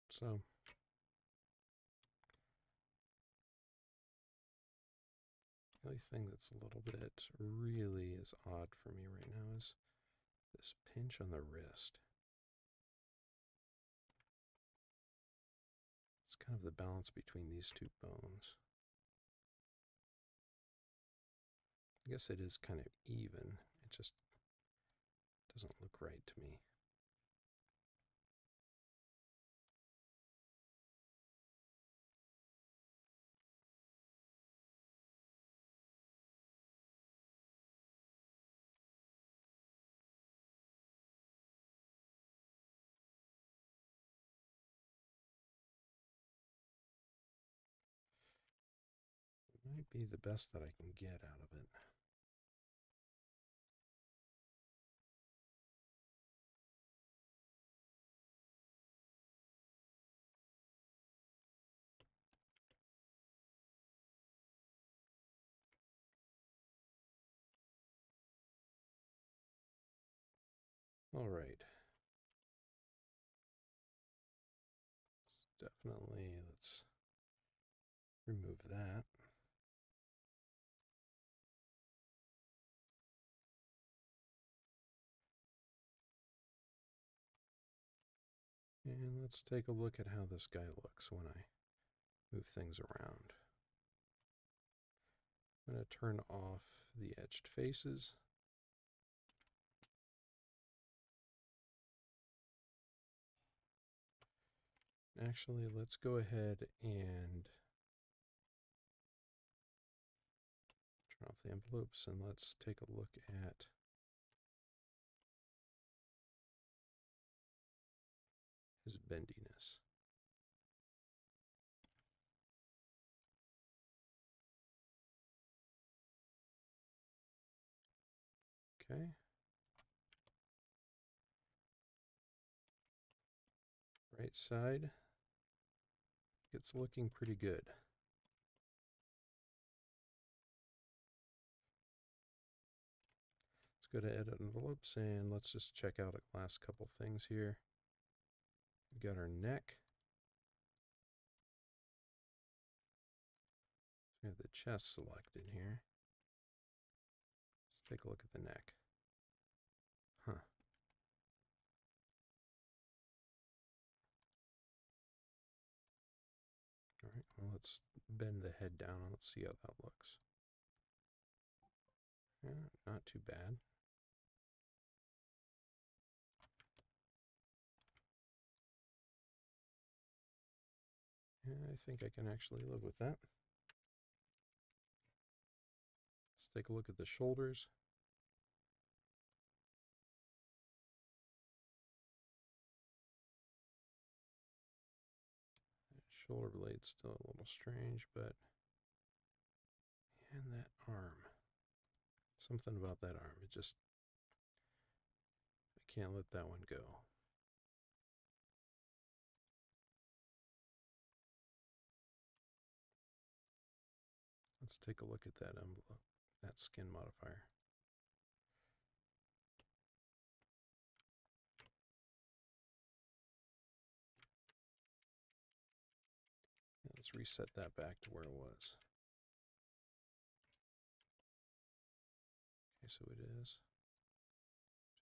So the only thing that's a little bit really is odd for me right now is this pinch on the wrist. It's kind of the balance between these two bones. I guess it is kind of even. It just doesn't look right to me. It might be the best that I can get out of it. All right. Definitely, let's remove that. And let's take a look at how this guy looks when I move things around. I'm going to turn off the etched faces. Actually, let's go ahead and turn off the envelopes and let's take a look at his bendiness. Okay. Right side. It's looking pretty good. Let's go to edit envelopes and let's just check out a last couple things here. We got our neck. We have the chest selected here. Let's take a look at the neck. Huh. All right, well, let's bend the head down and let's see how that looks. Yeah, not too bad. Yeah, I think I can actually live with that. Let's take a look at the shoulders. Shoulder blade's still a little strange, but and that arm. Something about that arm. It just, I can't let that one go. Let's take a look at that envelope, that skin modifier. Let's reset that back to where it was. Okay, so it is.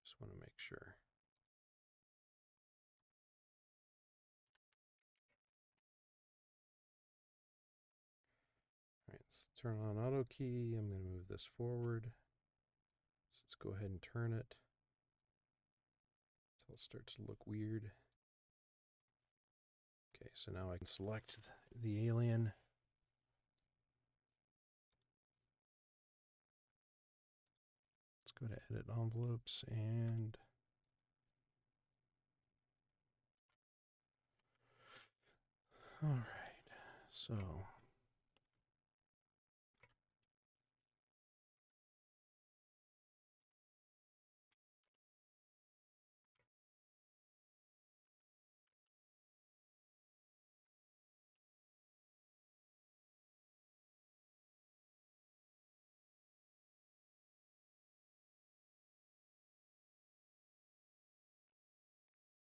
Just want to make sure. All right, let's turn on auto key. I'm going to move this forward. So let's go ahead and turn it until it starts to look weird. Okay, so now I can select the alien. Let's go to edit envelopes and all right, so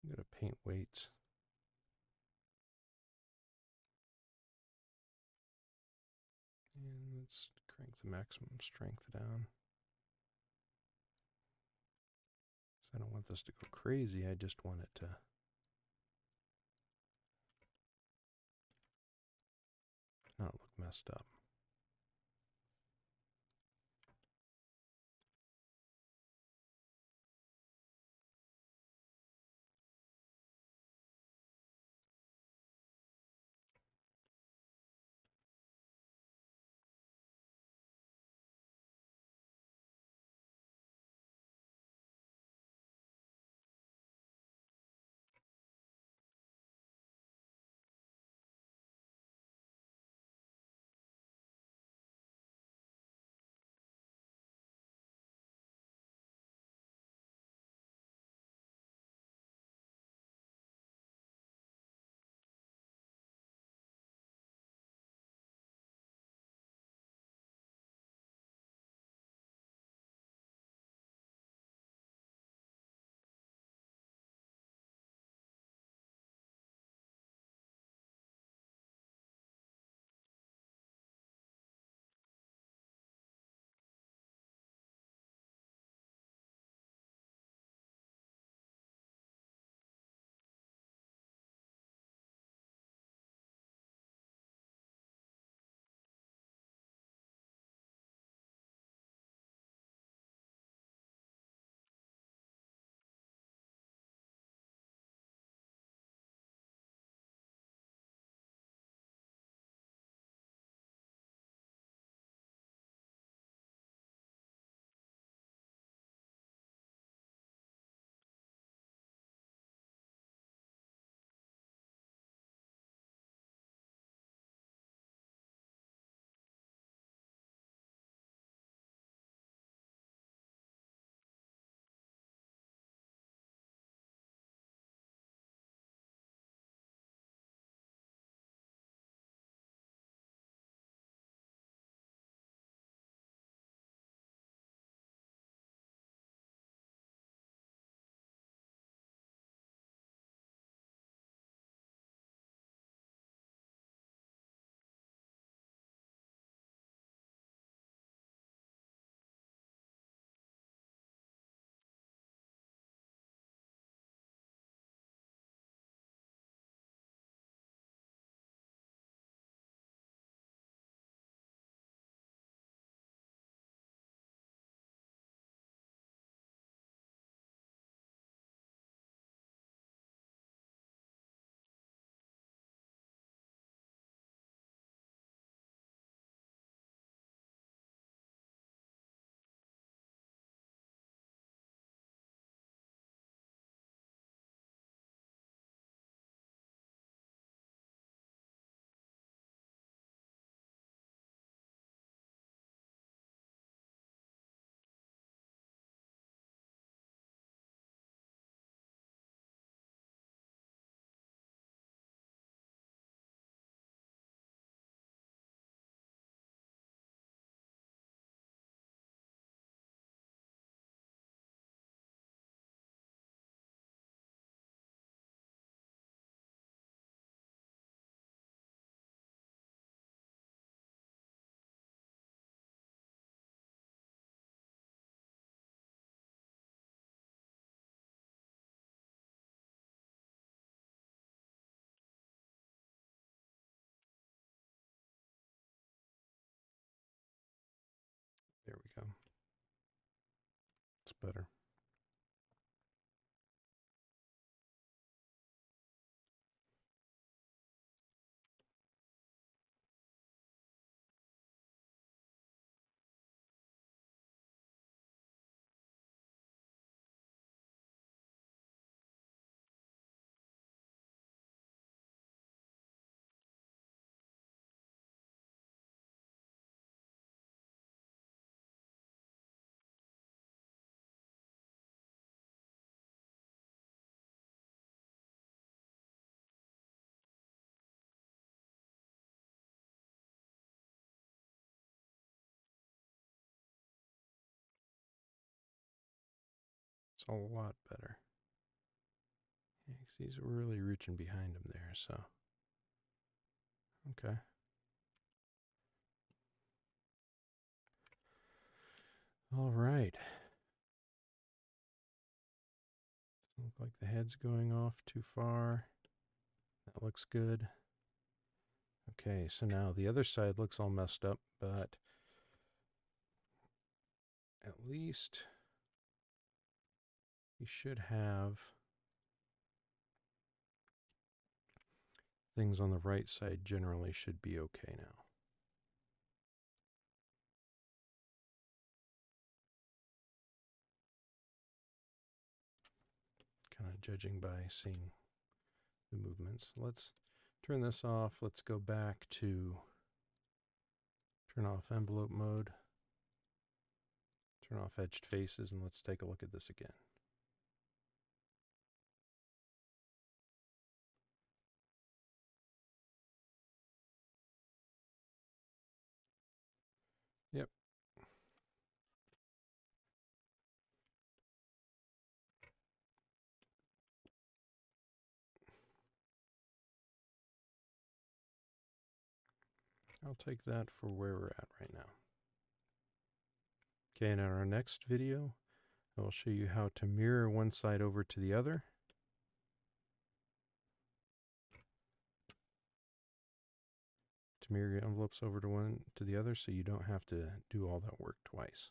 I'm going to paint weights. And let's crank the maximum strength down. So I don't want this to go crazy, I just want it to not look messed up. There we go. It's better. It's a lot better. Yeah, he's really reaching behind him there, so. Okay. All right. Look like the head's going off too far. That looks good. Okay, so now the other side looks all messed up, but at least you should have things on the right side generally should be okay now. Kind of judging by seeing the movements. Let's turn this off. Let's go back to turn off envelope mode, turn off edged faces, and let's take a look at this again. Yep. I'll take that for where we're at right now. Okay, and in our next video, I will show you how to mirror one side over to the other. To mirror your envelopes over to one to the other so you don't have to do all that work twice.